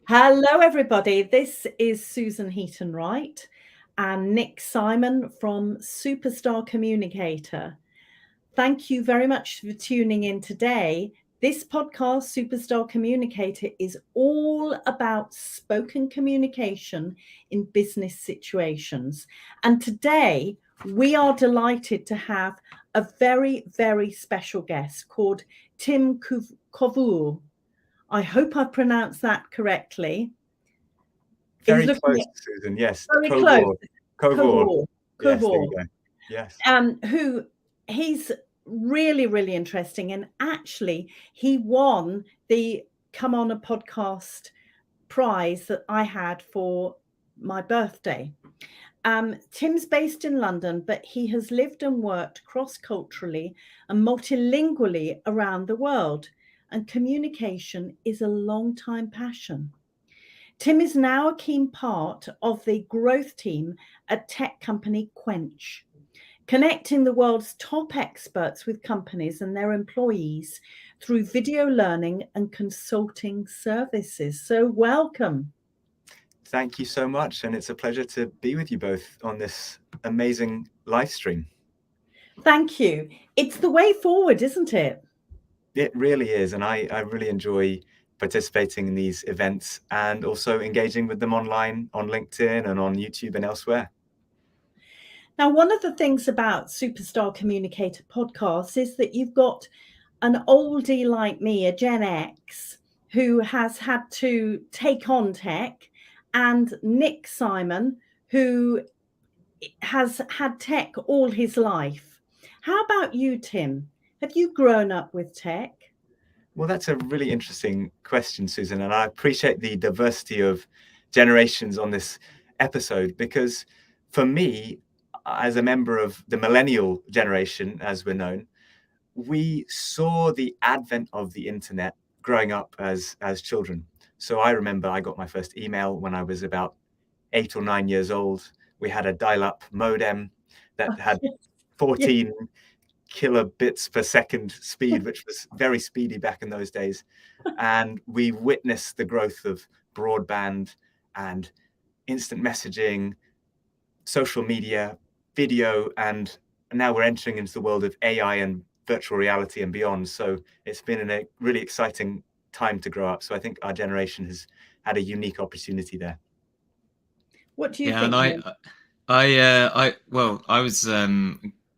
Hello, everybody. This is Susan Heaton-Wright and Nick Simon from Superstar Communicator. Thank you very much for tuning in today. This podcast, Superstar Communicator, is all about spoken communication in business situations. And today we are delighted to have a very, very special guest called Tim Kovoor. I hope I pronounced that correctly. He's Very looking close, Susan. Yes, very close. Kovoor. Kovoor. Kovoor. Yes, there Kovoor. you go. Yes. Who he's really, really interesting. And actually, he won the Come On a Podcast prize that I had for my birthday. Tim's based in London, but he has lived and worked cross-culturally and multilingually around the world. And communication is a long-time passion. Tim is now a keen part of the growth team at tech company Quench, connecting the world's top experts with companies and their employees through video learning and consulting services. So welcome. Thank you so much. And it's a pleasure to be with you both on this amazing live stream. Thank you. It's the way forward, isn't it? It really is. And I really enjoy participating in these events and also engaging with them online on LinkedIn and on YouTube and elsewhere. Now, one of the things about Superstar Communicator podcasts is that you've got an oldie like me, a Gen X, who has had to take on tech, and Nick Simon, who has had tech all his life. How about you, Tim? Have you grown up with tech? Well, that's a really interesting question, Susan, and I appreciate the diversity of generations on this episode because for me, as a member of the millennial generation, as we're known, we saw the advent of the internet growing up as children. So I remember I got my first email when I was about 8 or 9 years old. We had a dial-up modem that had 14 kilobits per second speed, which was very speedy back in those days. And we witnessed the growth of broadband and instant messaging, social media, video, and now we're entering into the world of AI and virtual reality and beyond. So it's been a really exciting time to grow up. So I think our generation has had a unique opportunity there. What do you think? And I was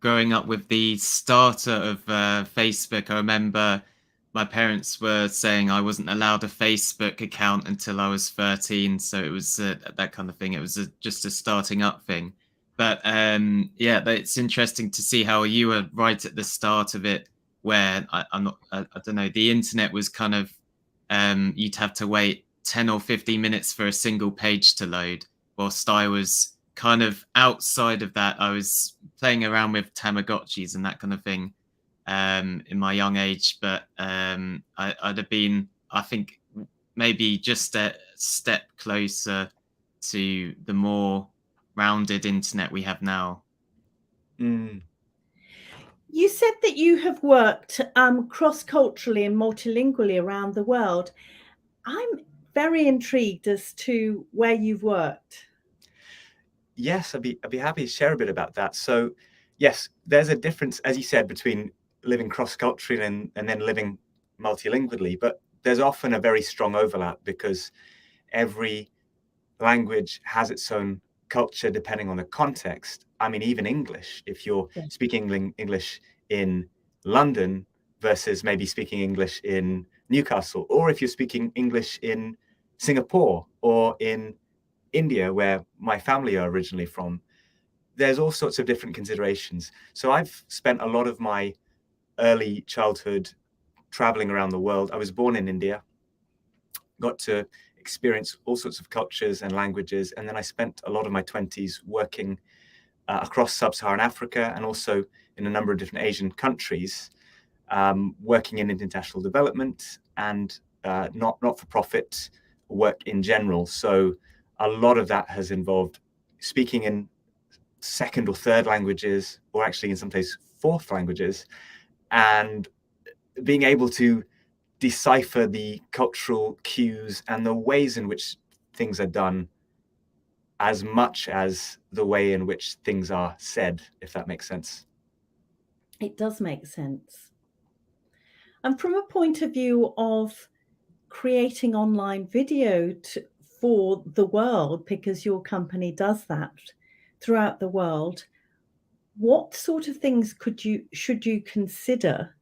growing up with the starter of Facebook. I remember my parents were saying I wasn't allowed a Facebook account until I was 13. So it was that kind of thing. It was just a starting up thing. But it's interesting to see how you were right at the start of it, where I don't know, the internet was kind of you'd have to wait 10 or 15 minutes for a single page to load. Whilst I was kind of outside of that, I was playing around with Tamagotchis and that kind of thing in my young age. But I'd have been, I think, maybe just a step closer to the more rounded internet we have now. Mm. You said that you have worked cross-culturally and multilingually around the world. I'm very intrigued as to where you've worked. Yes, I'd be happy to share a bit about that. So, yes, there's a difference, as you said, between living cross-culturally and then living multilingually, but there's often a very strong overlap because every language has its own culture depending on the context. I mean, even English, if you're speaking English in London versus maybe speaking English in Newcastle, or if you're speaking English in Singapore or in India, where my family are originally from, there's all sorts of different considerations. So I've spent a lot of my early childhood traveling around the world. I was born in India, got to experience all sorts of cultures and languages, and then I spent a lot of my 20s working across sub-Saharan Africa and also in a number of different Asian countries, working in international development and not-for-profit work in general. So a lot of that has involved speaking in second or third languages, or actually in some cases fourth languages, and being able to decipher the cultural cues and the ways in which things are done as much as the way in which things are said, if that makes sense. It does make sense. And from a point of view of creating online video for the world, because your company does that throughout the world, what sort of things should you consider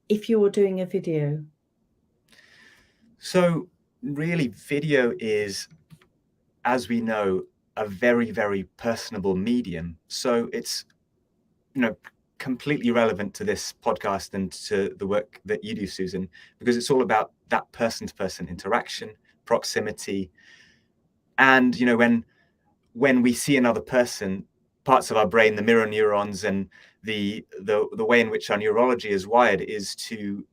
if you're doing a video? So really, video is, as we know, a very, very personable medium. So it's, completely relevant to this podcast and to the work that you do, Susan, because it's all about that person-to-person interaction, proximity. And, when we see another person, parts of our brain, the mirror neurons and the way in which our neurology is wired is to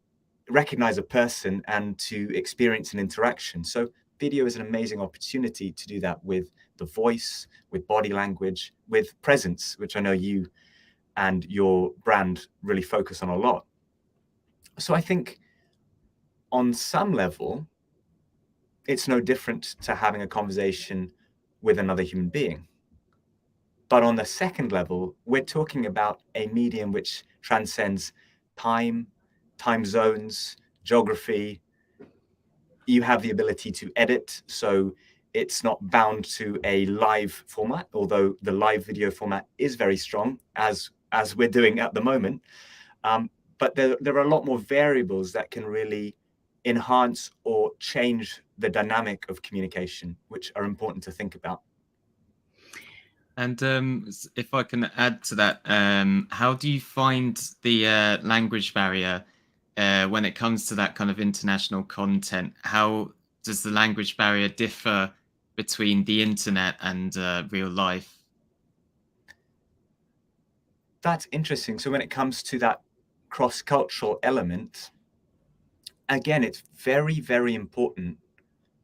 recognize a person and to experience an interaction. So video is an amazing opportunity to do that with the voice, with body language, with presence, which I know you and your brand really focus on a lot. So I think on some level, it's no different to having a conversation with another human being. But on the second level, we're talking about a medium which transcends time zones, geography. You have the ability to edit, so it's not bound to a live format, although the live video format is very strong, as we're doing at the moment. But there are a lot more variables that can really enhance or change the dynamic of communication, which are important to think about. And if I can add to that, how do you find the language barrier when it comes to that kind of international content? How does the language barrier differ between the internet and real life? That's interesting. So when it comes to that cross-cultural element, again, it's very, very important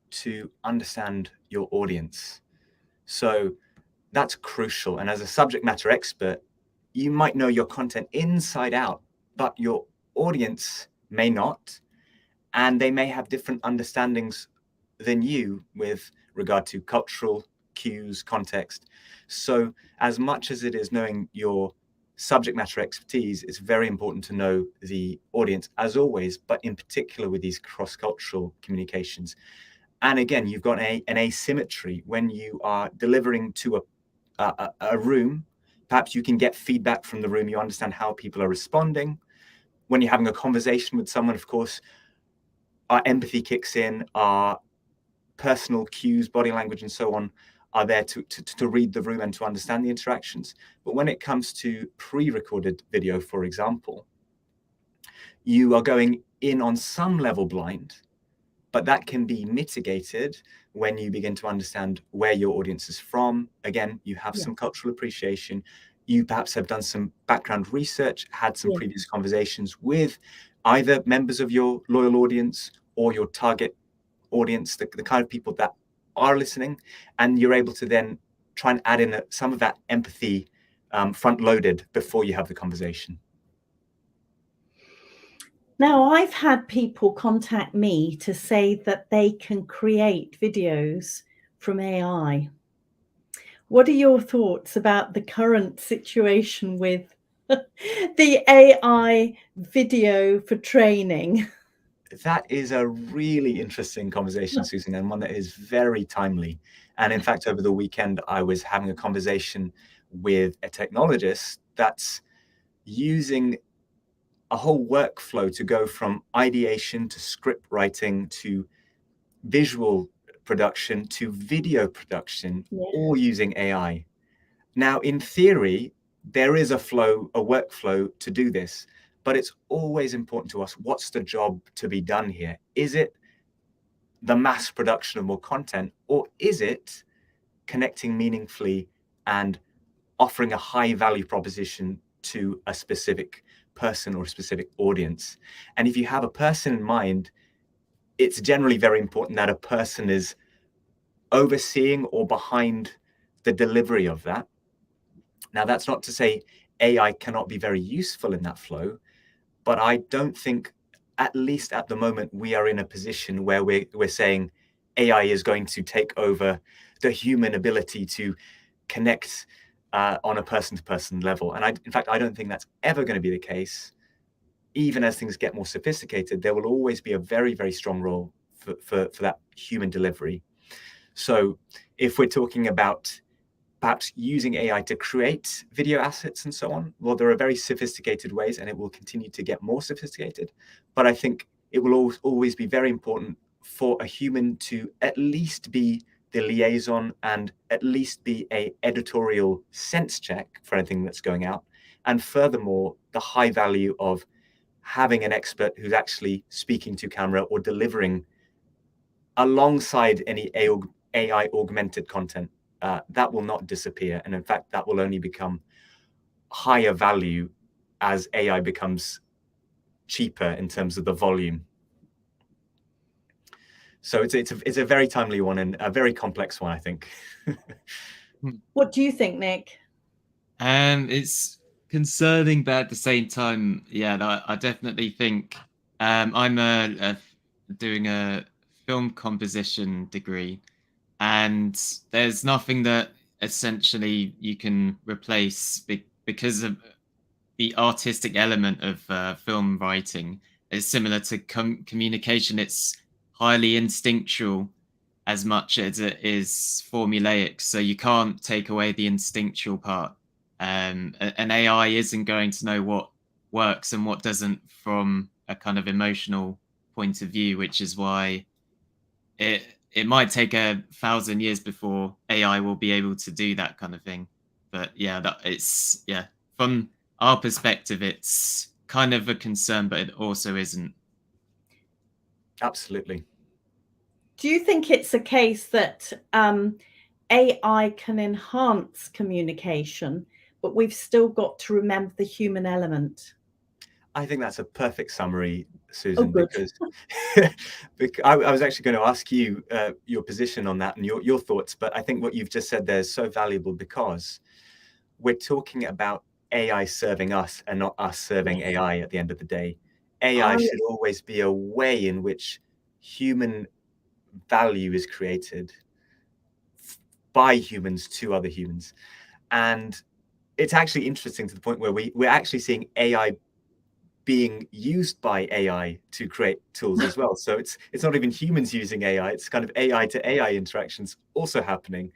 to understand your audience. So that's crucial. And as a subject matter expert, you might know your content inside out, but your audience may not, and they may have different understandings than you with regard to cultural cues, context. So as much as it is knowing your subject matter expertise, it's very important to know the audience, as always, but in particular with these cross-cultural communications. And again, you've got an asymmetry when you are delivering to a room. Perhaps you can get feedback from the room. You understand how people are responding. When you're having a conversation with someone, of course, our empathy kicks in, our personal cues, body language, and so on are there to read the room and to understand the interactions. But when it comes to pre-recorded video, for example, you are going in on some level blind, but that can be mitigated when you begin to understand where your audience is from. Again, you have some cultural appreciation. You perhaps have done some background research, had some previous conversations with either members of your loyal audience or your target audience, the kind of people that are listening, and you're able to then try and add in some of that empathy front-loaded before you have the conversation. Now, I've had people contact me to say that they can create videos from AI. What are your thoughts about the current situation with the AI video for training? That is a really interesting conversation, Susan, and one that is very timely. And in fact, over the weekend, I was having a conversation with a technologist that's using a whole workflow to go from ideation to script writing to visual production to video production, all using AI. Now, in theory, there is a workflow to do this, but it's always important to us, what's the job to be done here? Is it the mass production of more content, or is it connecting meaningfully and offering a high value proposition to a specific person or a specific audience? And if you have a person in mind, it's generally very important that a person is overseeing or behind the delivery of that. Now, that's not to say AI cannot be very useful in that flow, but I don't think at least at the moment, we are in a position where we're saying AI is going to take over the human ability to connect on a person-to-person level. And in fact, I don't think that's ever going to be the case. Even as things get more sophisticated, there will always be a very, very strong role for that human delivery. So if we're talking about perhaps using AI to create video assets and so on, well, there are very sophisticated ways, and it will continue to get more sophisticated. But I think it will always be very important for a human to at least be the liaison and at least be an editorial sense check for anything that's going out. And furthermore, the high value of having an expert who's actually speaking to camera or delivering alongside any AI augmented content. That will not disappear. And in fact, that will only become higher value as AI becomes cheaper in terms of the volume. So it's a very timely one and a very complex one, I think. What do you think, Nick? It's concerning, but at the same time, yeah, I definitely think I'm doing a film composition degree, and there's nothing that essentially you can replace because of the artistic element of film writing. Is similar to communication. It's highly instinctual as much as it is formulaic, so you can't take away the instinctual part. An AI isn't going to know what works and what doesn't from a kind of emotional point of view, which is why it might take 1,000 years before AI will be able to do that kind of thing. But yeah, from our perspective, it's kind of a concern, but it also isn't. Absolutely. Do you think it's a case that AI can enhance communication, but we've still got to remember the human element? I think that's a perfect summary, Susan, good. because I was actually going to ask you your position on that and your thoughts, but I think what you've just said there is so valuable because we're talking about AI serving us and not us serving AI at the end of the day. AI should always be a way in which human value is created by humans to other humans. And it's actually interesting to the point where we're actually seeing AI being used by AI to create tools as well. So it's not even humans using AI, it's kind of AI to AI interactions also happening.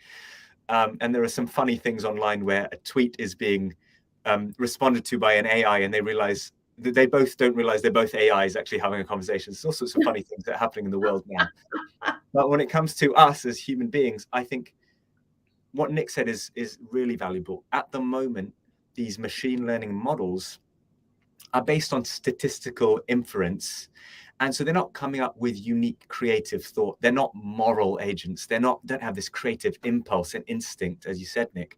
And there are some funny things online where a tweet is being responded to by an AI and they realize that they both don't realize they're both AIs actually having a conversation. There's all sorts of funny things that are happening in the world now. But when it comes to us as human beings, I think what Nick said is really valuable. At the moment, these machine learning models are based on statistical inference. And so they're not coming up with unique creative thought. They're not moral agents. Don't have this creative impulse and instinct, as you said, Nick.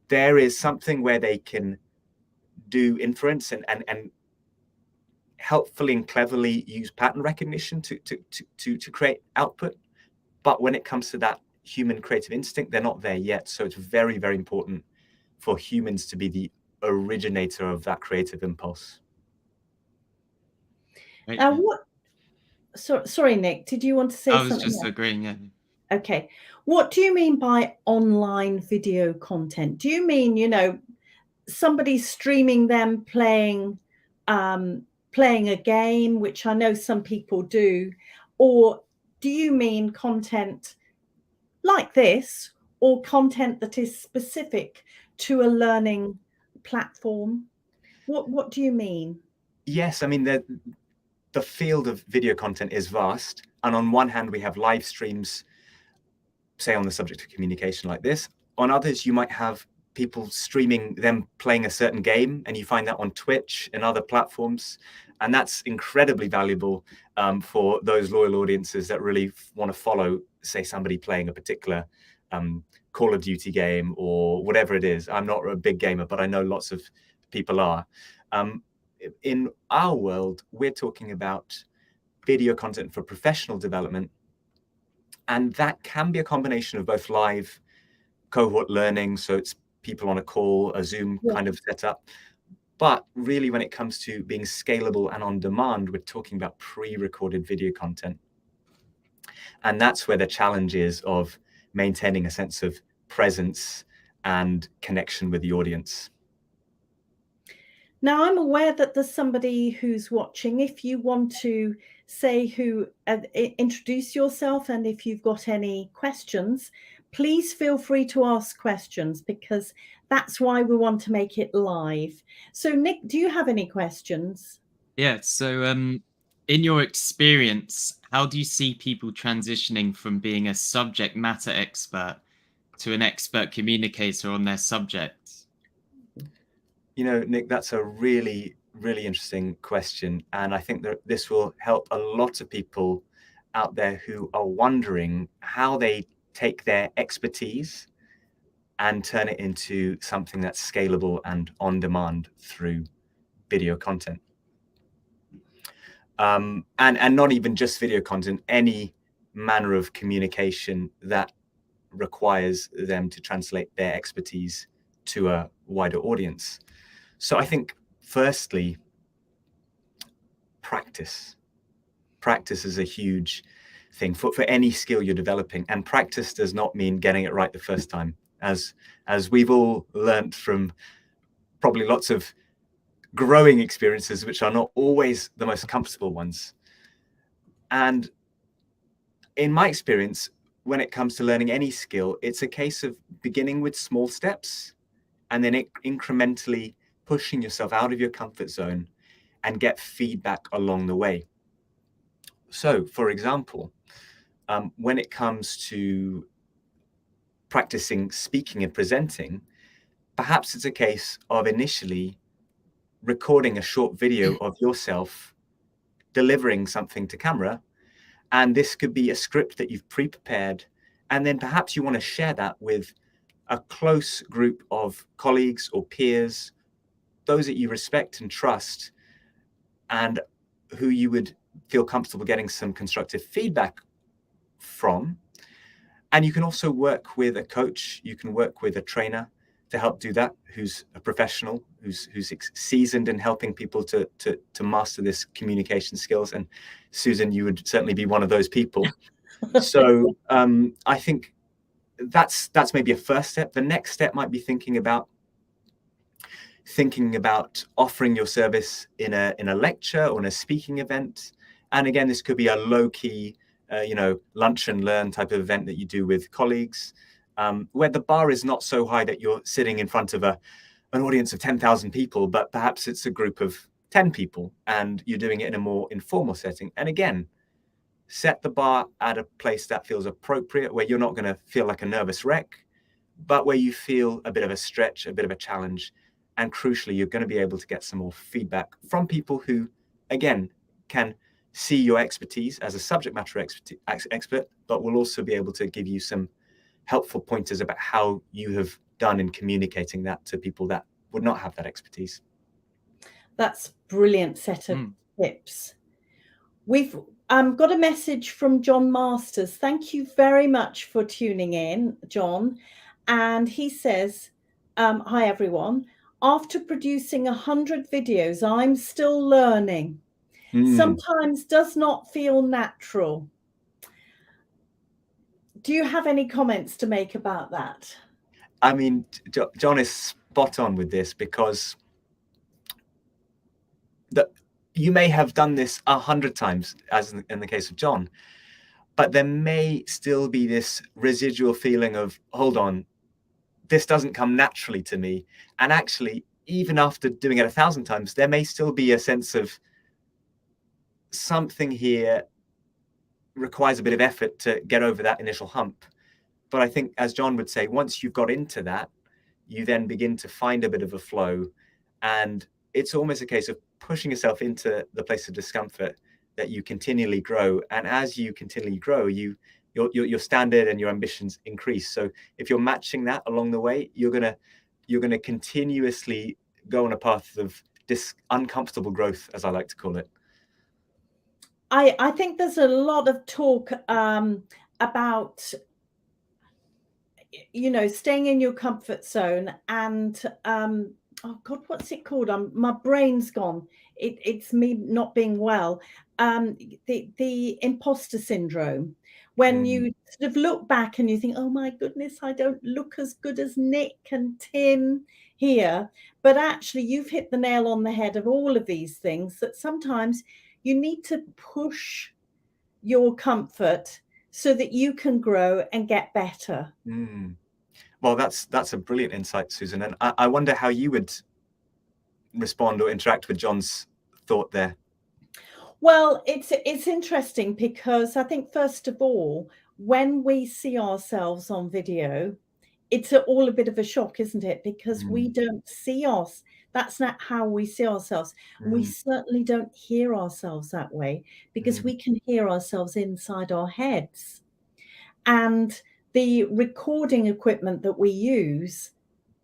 There is something where they can do inference and helpfully and cleverly use pattern recognition to create output. But when it comes to that human creative instinct, they're not there yet. So it's very, very important for humans to be the originator of that creative impulse. Sorry, Nick, did you want to say something? I was just agreeing, yeah. Okay. What do you mean by online video content? Do you mean, somebody streaming them playing a game, which I know some people do, or do you mean content like this, or content that is specific to a learning platform? What do you mean? Yes, I mean the field of video content is vast, and on one hand we have live streams, say on the subject of communication like this. On others, you might have people streaming them playing a certain game, and you find that on Twitch and other platforms, and that's incredibly valuable for those loyal audiences that really want to follow, say, somebody playing a particular Call of Duty game or whatever it is. I'm not a big gamer, but I know lots of people are. In our world, we're talking about video content for professional development, and that can be a combination of both live cohort learning, so it's people on a call, a Zoom kind of setup, But really, when it comes to being scalable and on demand, we're talking about pre-recorded video content. And that's where the challenge is of maintaining a sense of presence and connection with the audience. Now, I'm aware that there's somebody who's watching. If you want to say introduce yourself, and if you've got any questions, please feel free to ask questions, because that's why we want to make it live. So, Nick, do you have any questions? Yeah, so in your experience, how do you see people transitioning from being a subject matter expert to an expert communicator on their subject? You know, Nick, that's a really, really interesting question. And I think that this will help a lot of people out there who are wondering how they take their expertise and turn it into something that's scalable and on demand through video content. And not even just video content, any manner of communication that requires them to translate their expertise to a wider audience. So I think, firstly, practice. Practice is a huge thing for any skill you're developing. And practice does not mean getting it right the first time. As we've all learned from probably lots of growing experiences, which are not always the most comfortable ones. And in my experience, when it comes to learning any skill, it's a case of beginning with small steps and then incrementally pushing yourself out of your comfort zone and get feedback along the way. So, for example, when it comes to practicing speaking and presenting, perhaps it's a case of initially recording a short video of yourself delivering something to camera. And this could be a script that you've pre-prepared. And then perhaps you want to share that with a close group of colleagues or peers, those that you respect and trust, and who you would feel comfortable getting some constructive feedback from. And you can also work with a coach, you can work with a trainer to help do that, who's a professional, who's seasoned in helping people to master this communication skills. And Susan, you would certainly be one of those people. So I think that's maybe a first step. The next step might be thinking about offering your service in a lecture or in a speaking event. And again, this could be a low-key, lunch and learn type of event that you do with colleagues, where the bar is not so high that you're sitting in front of an audience of 10,000 people, but perhaps it's a group of 10 people and you're doing it in a more informal setting. And again, set the bar at a place that feels appropriate, where you're not going to feel like a nervous wreck, but where you feel a bit of a stretch, a bit of a challenge. And crucially, you're going to be able to get some more feedback from people who, again, can see your expertise as a subject matter expert, but will also be able to give you some helpful pointers about how you have done in communicating that to people that would not have that expertise. That's a brilliant set of tips. We've got a message from John Masters. Thank you very much for tuning in, John. And he says, hi, everyone. After producing 100 videos, I'm still learning. Sometimes does not feel natural. Do you have any comments to make about that? I mean, John is spot on with this, because you may have done this 100 times, as in the case of John, but there may still be this residual feeling of, hold on, this doesn't come naturally to me. And actually, even after doing it 1,000 times, there may still be a sense of something here requires a bit of effort to get over that initial hump. But I think, as John would say, once you've got into that, you then begin to find a bit of a flow. And it's almost a case of pushing yourself into the place of discomfort that you continually grow. And as you continually grow, your standard and your ambitions increase. So if you're matching that along the way, you're gonna continuously go on a path of uncomfortable growth, as I like to call it. I think there's a lot of talk about, staying in your comfort zone. And oh God, what's it called? My brain's gone. It's me not being well. The imposter syndrome. When you sort of look back and you think, oh my goodness, I don't look as good as Nick and Tim here. But actually, you've hit the nail on the head of all of these things, that sometimes you need to push your comfort so that you can grow and get better. Well, that's a brilliant insight, Susan. And I wonder how you would respond or interact with John's thought there. Well, it's interesting because I think, first of all, when we see ourselves on video, it's all a bit of a shock, isn't it? Because we don't see us. That's not how we see ourselves. And we certainly don't hear ourselves that way, because we can hear ourselves inside our heads. And the recording equipment that we use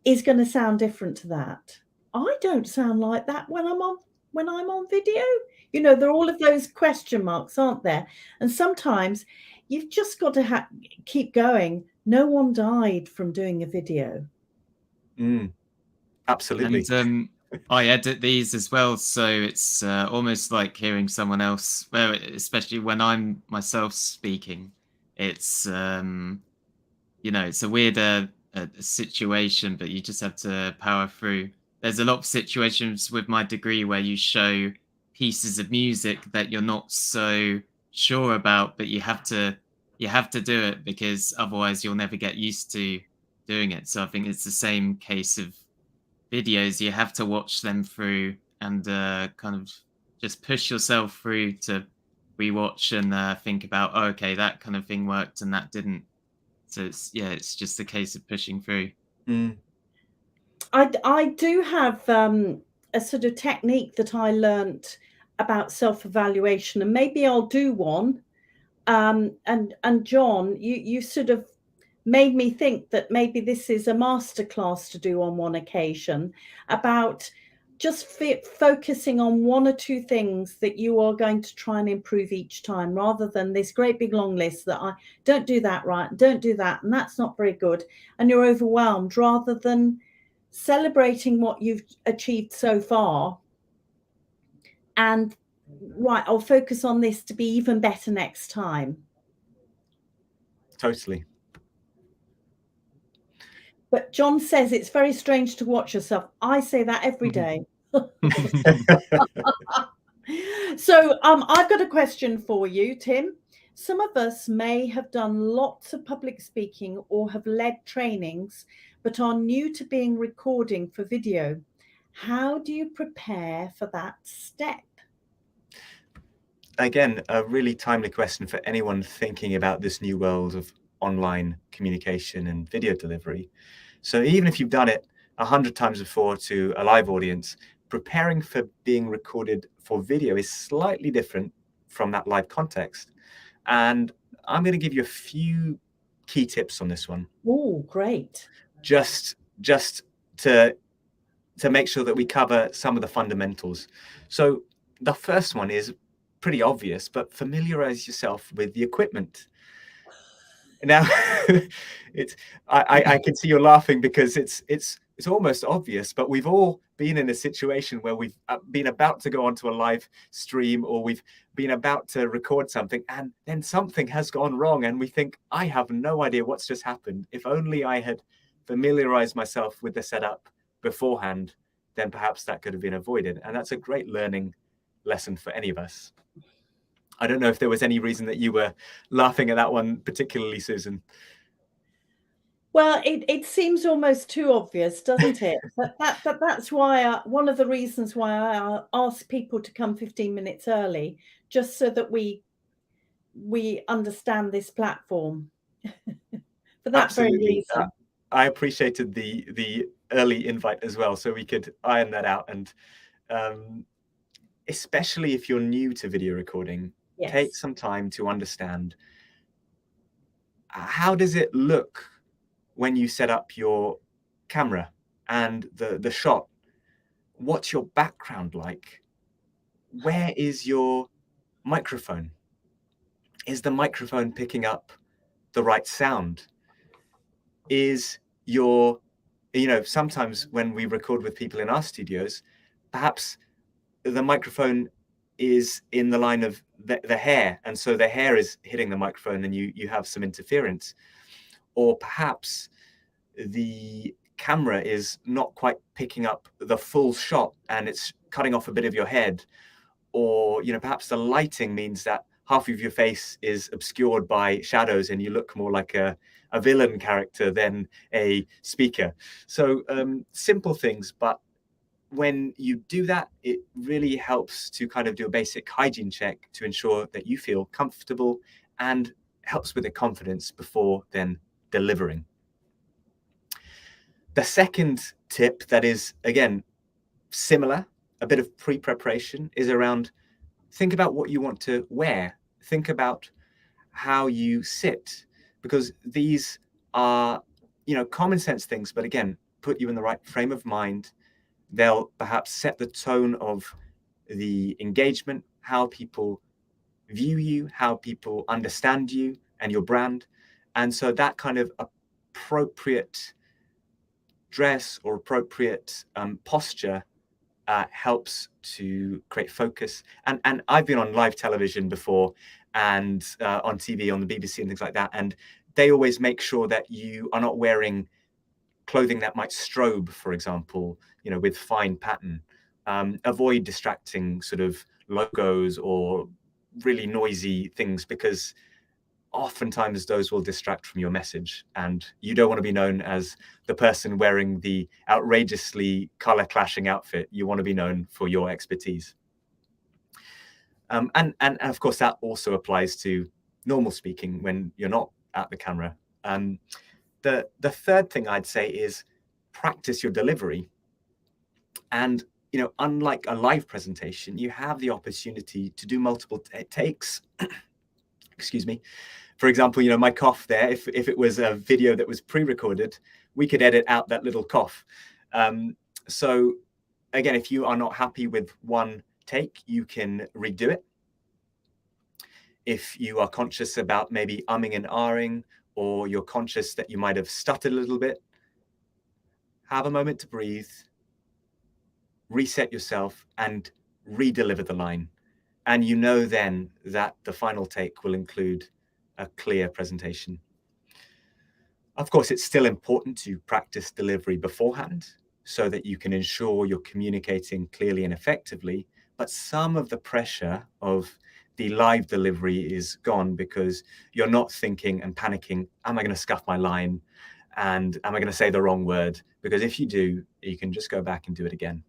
is going to sound different to that. I don't sound like that when I'm on video. You know, there are all of those question marks, aren't there? And sometimes you've just got to keep going. No one died from doing a video. Absolutely. And I edit these as well, so it's almost like hearing someone else, well, especially when I'm myself speaking. It's it's a weird situation, but you just have to power through. There's a lot of situations with my degree where you show pieces of music that you're not so sure about, but you have to do it, because otherwise you'll never get used to doing it. So I think it's the same case of videos. You have to watch them through and kind of just push yourself through to rewatch and think about, oh, okay, that kind of thing worked and that didn't. So it's just a case of pushing through. I do have a sort of technique that I learnt about self-evaluation, and maybe I'll do one. And John, you sort of made me think that maybe this is a masterclass to do on one occasion, about just focusing on one or two things that you are going to try and improve each time, rather than this great big long list that I don't do that right, don't do that, and that's not very good, and you're overwhelmed, rather than celebrating what you've achieved so far and, right, I'll focus on this to be even better next time. Totally. But John says it's very strange to watch yourself. I say that every day. So I've got a question for you, Tim. Some of us may have done lots of public speaking or have led trainings, but are new to being recording for video. How do you prepare for that step? Again, a really timely question for anyone thinking about this new world of online communication and video delivery. So even if you've done it 100 times before to a live audience, preparing for being recorded for video is slightly different from that live context. And I'm going to give you a few key tips on this one. Oh, great. Just to make sure that we cover some of the fundamentals. So the first one is pretty obvious, but familiarize yourself with the equipment. Now, I can see you're laughing because it's almost obvious, but we've all been in a situation where we've been about to go onto a live stream, or we've been about to record something, and then something has gone wrong, and we think, I have no idea what's just happened. If only I had familiarized myself with the setup beforehand, then perhaps that could have been avoided. And that's a great learning lesson for any of us. I don't know if there was any reason that you were laughing at that one particularly, Susan. Well, it seems almost too obvious, doesn't it? But that's why one of the reasons why I ask people to come 15 minutes early, just so that we understand this platform. For that Absolutely. very reason. I appreciated the early invite as well, so we could iron that out. And especially if you're new to video recording, Yes. Take some time to understand, how does it look when you set up your camera and the shot? What's your background like? Where is your microphone? Is the microphone picking up the right sound? Is your sometimes when we record with people in our studios, perhaps the microphone is in the line of the hair, and so the hair is hitting the microphone and you have some interference. Or perhaps the camera is not quite picking up the full shot and it's cutting off a bit of your head. Or perhaps the lighting means that half of your face is obscured by shadows and you look more like a villain character than a speaker. So simple things, but when you do that, it really helps to kind of do a basic hygiene check to ensure that you feel comfortable, and helps with the confidence before then delivering. The second tip that is, again, similar, a bit of pre-preparation, is around think about what you want to wear. Think about how you sit, because these are, common sense things, but again, put you in the right frame of mind. They'll perhaps set the tone of the engagement, how people view you, how people understand you and your brand. And so that kind of appropriate dress or appropriate posture helps to create focus. And I've been on live television before, and on TV, on the BBC and things like that. And they always make sure that you are not wearing clothing that might strobe, for example, with fine pattern. Avoid distracting sort of logos or really noisy things, because oftentimes those will distract from your message, and you don't want to be known as the person wearing the outrageously color clashing outfit. You want to be known for your expertise. And of course, that also applies to normal speaking when you're not at the camera. The third thing I'd say is practice your delivery. And, unlike a live presentation, you have the opportunity to do multiple takes. Excuse me. For example, my cough there, if it was a video that was pre-recorded, we could edit out that little cough. So again, if you are not happy with one take, you can redo it. If you are conscious about maybe umming and ahhing, or you're conscious that you might have stuttered a little bit, have a moment to breathe, reset yourself, and re-deliver the line. And then that the final take will include a clear presentation. Of course, it's still important to practice delivery beforehand so that you can ensure you're communicating clearly and effectively. But some of the pressure of the live delivery is gone, because you're not thinking and panicking, am I going to scuff my line? And am I going to say the wrong word? Because if you do, you can just go back and do it again.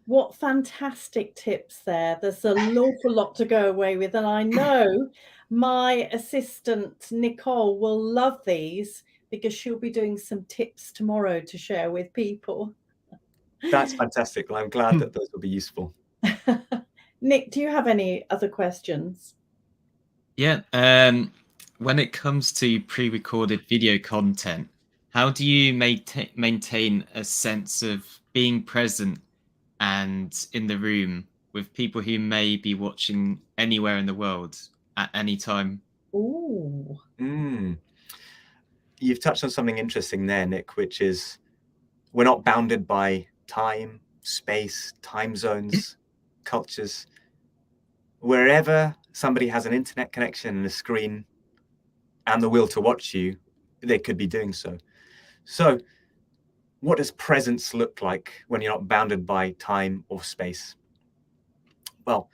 What fantastic tips there. There's an awful lot to go away with. And I know my assistant, Nicole, will love these, because she'll be doing some tips tomorrow to share with people. That's fantastic. Well, I'm glad that those will be useful. Nick, do you have any other questions? Yeah. When it comes to pre-recorded video content, how do you maintain a sense of being present and in the room with people who may be watching anywhere in the world at any time? Ooh. You've touched on something interesting there, Nick, which is we're not bounded by time, space, time zones, cultures. Wherever somebody has an internet connection and a screen and the will to watch you, they could be doing so. So what does presence look like when you're not bounded by time or space? Well,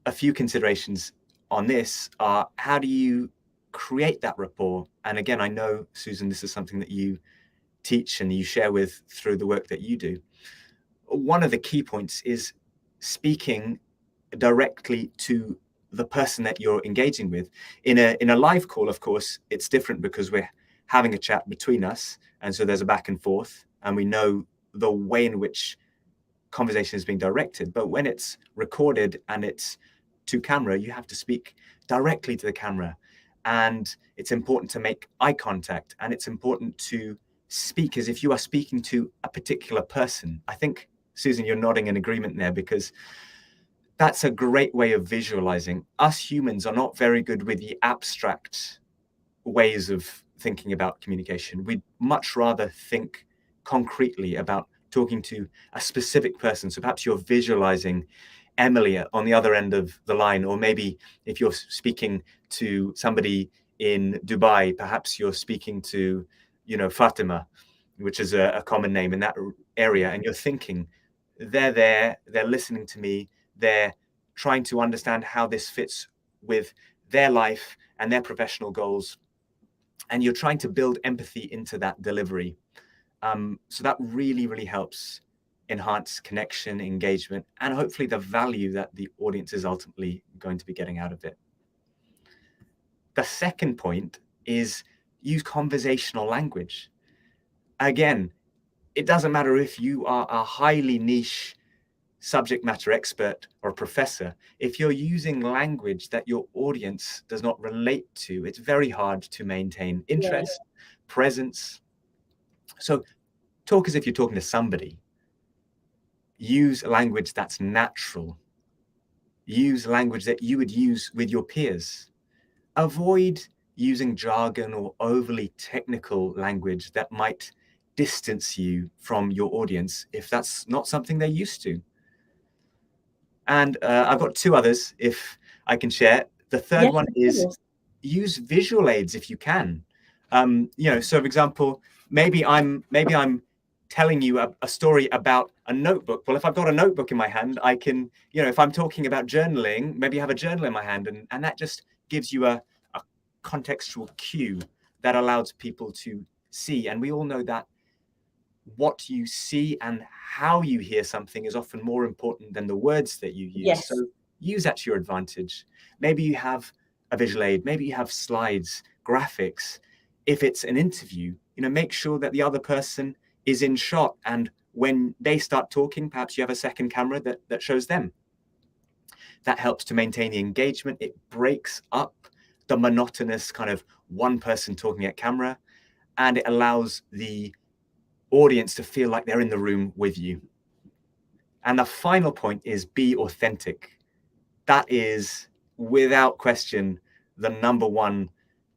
a few considerations on this are, how do you create that rapport? And again, I know, Susan, this is something that you teach and you share with through the work that you do. One of the key points is speaking directly to the person that you're engaging with. In a live call, of course, it's different, because we're having a chat between us, and so there's a back and forth, and we know the way in which conversation is being directed. But when it's recorded and it's to camera, you have to speak directly to the camera, and it's important to make eye contact, and it's important to speak as if you are speaking to a particular person. I think, Susan, you're nodding in agreement there, because that's a great way of visualizing. Us humans are not very good with the abstract ways of thinking about communication. We'd much rather think concretely about talking to a specific person. So perhaps you're visualizing Emily on the other end of the line, or maybe if you're speaking to somebody in Dubai, perhaps you're speaking to, Fatima, which is a common name in that area, and you're thinking, they're there, they're listening to me, they're trying to understand how this fits with their life and their professional goals, and you're trying to build empathy into that delivery. So that really, really helps enhance connection, engagement, and hopefully the value that the audience is ultimately going to be getting out of it. The second point is use conversational language. Again, it doesn't matter if you are a highly niche subject matter expert or professor. If you're using language that your audience does not relate to, it's very hard to maintain interest, presence. So talk as if you're talking to somebody. Use language that's natural. Use language that you would use with your peers. Avoid using jargon or overly technical language that might distance you from your audience if that's not something they're used to. And I've got two others, if I can share. The third one is use visual aids if you can. So for example, maybe I'm telling you a story about a notebook. Well, if I've got a notebook in my hand, I can, if I'm talking about journaling, maybe have a journal in my hand, and that just gives you a contextual cue that allows people to see. And we all know that what you see and how you hear something is often more important than the words that you use. Yes. So use that to your advantage. Maybe you have a visual aid, maybe you have slides, graphics. If it's an interview, make sure that the other person is in shot, and when they start talking, perhaps you have a second camera that shows them. That helps to maintain the engagement. It breaks up the monotonous kind of one person talking at camera, and it allows the audience to feel like they're in the room with you. And the final point is be authentic. That is, without question, the number one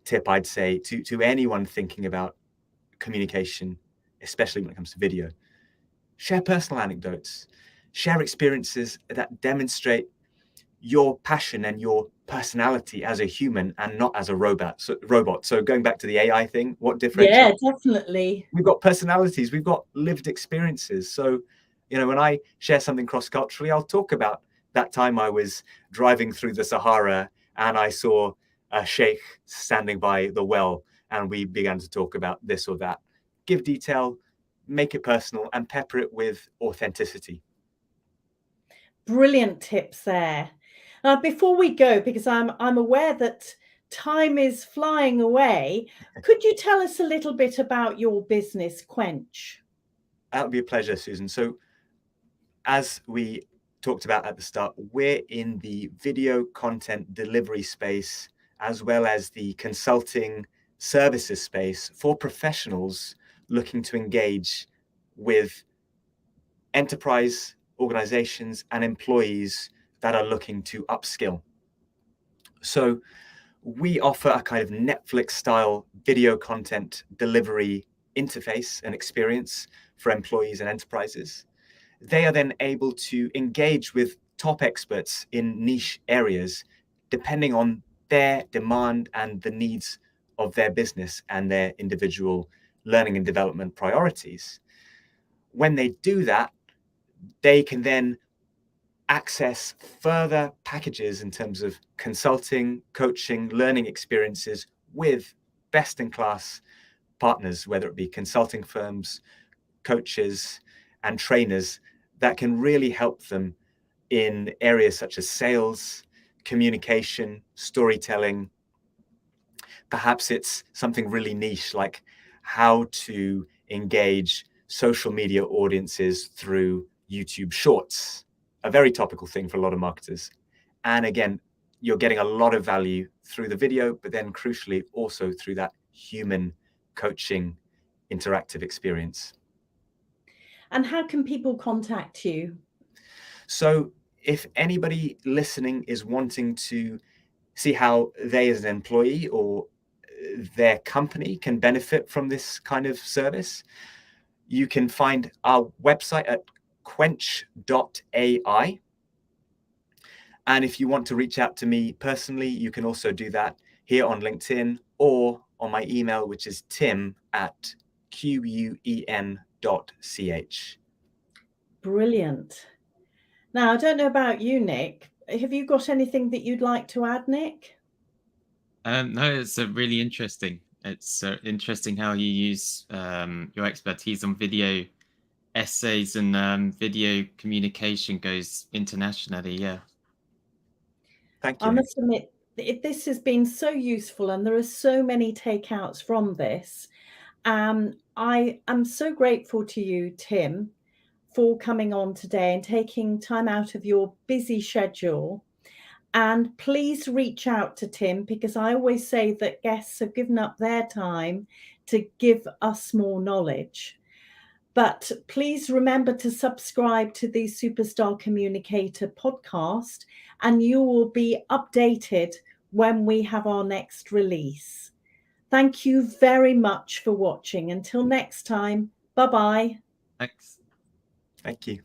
tip I'd say to anyone thinking about communication, especially when it comes to video. Share personal anecdotes, share experiences that demonstrate your passion and your personality as a human and not as a robot. So going back to the AI thing, what differentiates? Yeah, definitely. We've got personalities, we've got lived experiences. So, when I share something cross-culturally, I'll talk about that time I was driving through the Sahara and I saw a sheikh standing by the well, and we began to talk about this or that. Give detail, make it personal, and pepper it with authenticity. Brilliant tips there. Before we go, because I'm aware that time is flying away, could you tell us a little bit about your business, Quench? That would be a pleasure, Susan. So as we talked about at the start, we're in the video content delivery space, as well as the consulting services space for professionals looking to engage with enterprise organizations and employees that are looking to upskill. So we offer a kind of Netflix style video content delivery interface and experience for employees and enterprises. They are then able to engage with top experts in niche areas, depending on their demand and the needs of their business and their individual learning and development priorities. When they do that, they can then access further packages in terms of consulting, coaching, learning experiences with best-in-class partners, whether it be consulting firms, coaches, and trainers that can really help them in areas such as sales, communication, storytelling. Perhaps it's something really niche like how to engage social media audiences through YouTube Shorts, a very topical thing for a lot of marketers. And again, you're getting a lot of value through the video, but then crucially also through that human coaching interactive experience. And how can people contact you? So if anybody listening is wanting to see how they as an employee or their company can benefit from this kind of service, you can find our website at quench.ai. And if you want to reach out to me personally, you can also do that here on LinkedIn or on my email, which is tim@quen.ch. Brilliant. Now, I don't know about you, Nick. Have you got anything that you'd like to add, Nick? No, it's really interesting. It's interesting how you use your expertise on video essays and video communication goes internationally. Yeah. Thank you. I must admit, this has been so useful, and there are so many takeouts from this. I am so grateful to you, Tim, for coming on today and taking time out of your busy schedule. And please reach out to Tim, because I always say that guests have given up their time to give us more knowledge. But please remember to subscribe to the Superstar Communicator podcast, and you will be updated when we have our next release. Thank you very much for watching. Until next time, bye-bye. Thanks. Thank you.